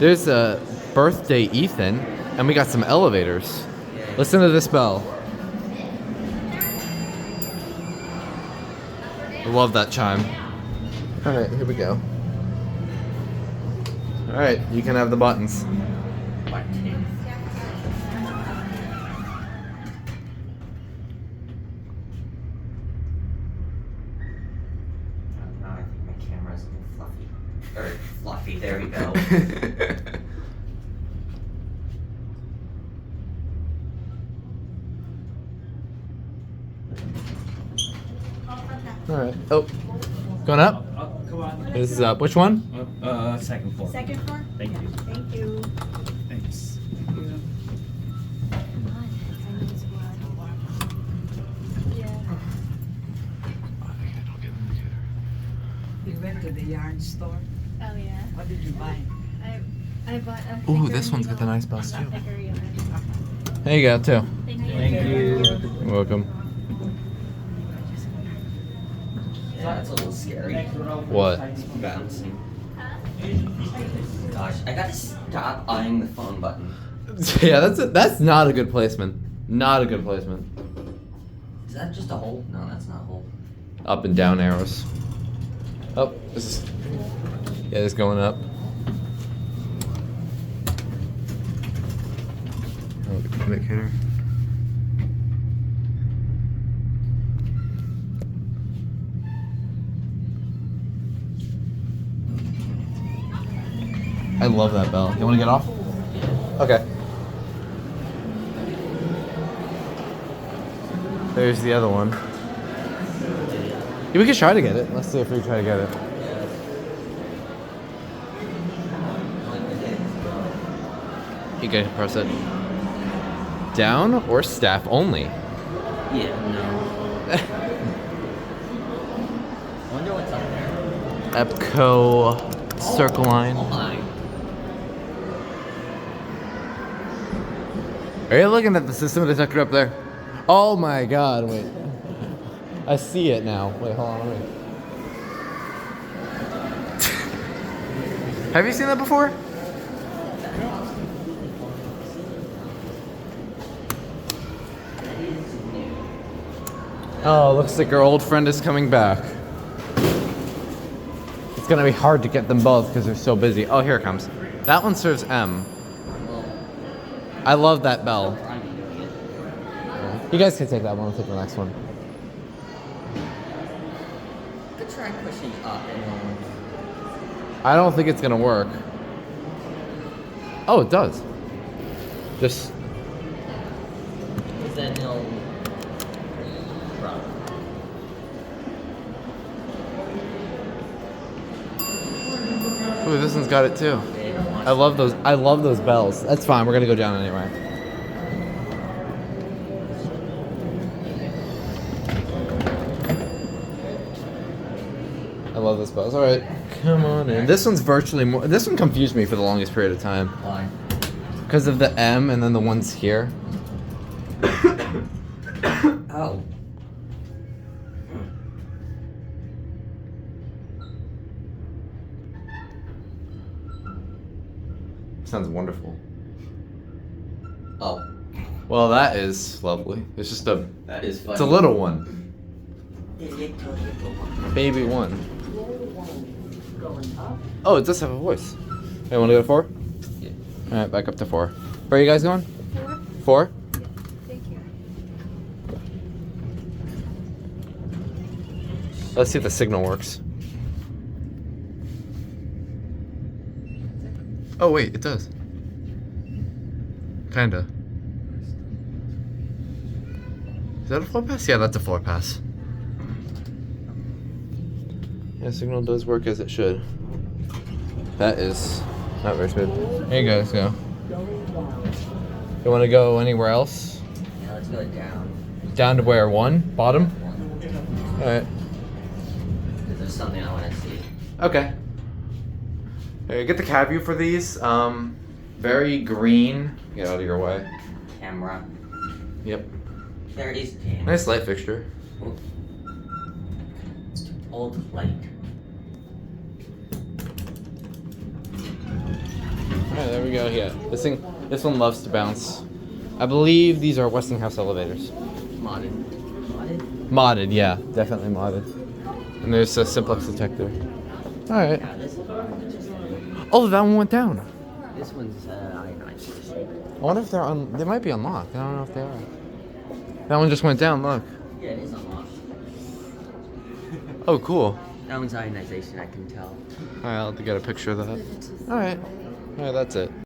There's a birthday Ethan, and we got some elevators. Listen to this bell. I love that chime. All right, here we go. All right, you can have the buttons. Fluffy, there we go. Alright. Oh. Going up? Come on. This is up. Which one? Second floor. Second floor? Thank you. Thank you. Thanks. You went to the yarn store. Oh yeah. What did you buy? I bought a Ooh, thicker this one's got the needle, nice bells, a too. thicker yarn. There you go, too. Thank you. Thank you. You're welcome. That's a little scary. What? Bouncing. Gosh, I gotta stop eyeing the phone button. Yeah, that's not a good placement. Not a good placement. Is that just a hole? No, that's not a hole. Up and down arrows. Oh, this is... Yeah, it's going up. Oh, the indicator. I love that bell. You want to get off? Okay. There's the other one. Yeah, we could try to get it. Let's see if we try to get it. You can press it. Down or staff only? Yeah, no. Wonder what's up there. Epco CircleLine. Oh my. Are you looking at the system detector up there? Oh my god, wait. I see it now. Wait, hold on, wait. Have you seen that before? Oh, looks like our old friend is coming back. It's gonna be hard to get them both because they're so busy. Oh, here it comes. That one serves M. I love that bell. You guys can take that one. I'll take the next one. Could try pushing up and I don't think it's gonna work. Oh, it does. Just. because then it'll run. Ooh, this one's got it too. I love those. I love those bells. That's fine. We're gonna go down anyway. I love those bells. All right, come on in. This one's virtually more. This one confused me for the longest period of time Why? because of the M and then the ones here. Oh. Sounds wonderful. Oh. Well, that is lovely. It's just a. That is funny. It's a little one, baby one. Oh, it does have a voice. Hey, want to go to 4? Yeah. All right, back up to 4. Where are you guys going? 4? Thank you. Let's see if the signal works. Oh wait, it does. Kinda. Is that a floor pass? Yeah, that's a floor pass. Yeah, signal does work as it should. That is not very smooth. Here you guys go. You want to go anywhere else? Yeah, let's go down. Down to where? 1? Bottom? One. Alright. Because there's something I want to see. Okay. Here, get the cab view for these. Very green. Get out of your way. Camera. Yep. There is camera. Nice light fixture. Old light. Alright, there we go. Yeah, this one loves to bounce. I believe these are Westinghouse elevators. Modded. Modded? Modded, yeah, definitely modded. And there's a simplex detector. Alright. Yeah, this one. Oh, that one went down. This one's ionized. I wonder if they're they might be unlocked. I don't know if they are. That one just went down, look. Yeah, it is unlocked. Oh, cool. That one's ionization, I can tell. Alright, I'll have to get a picture of that. Alright. Alright, that's it.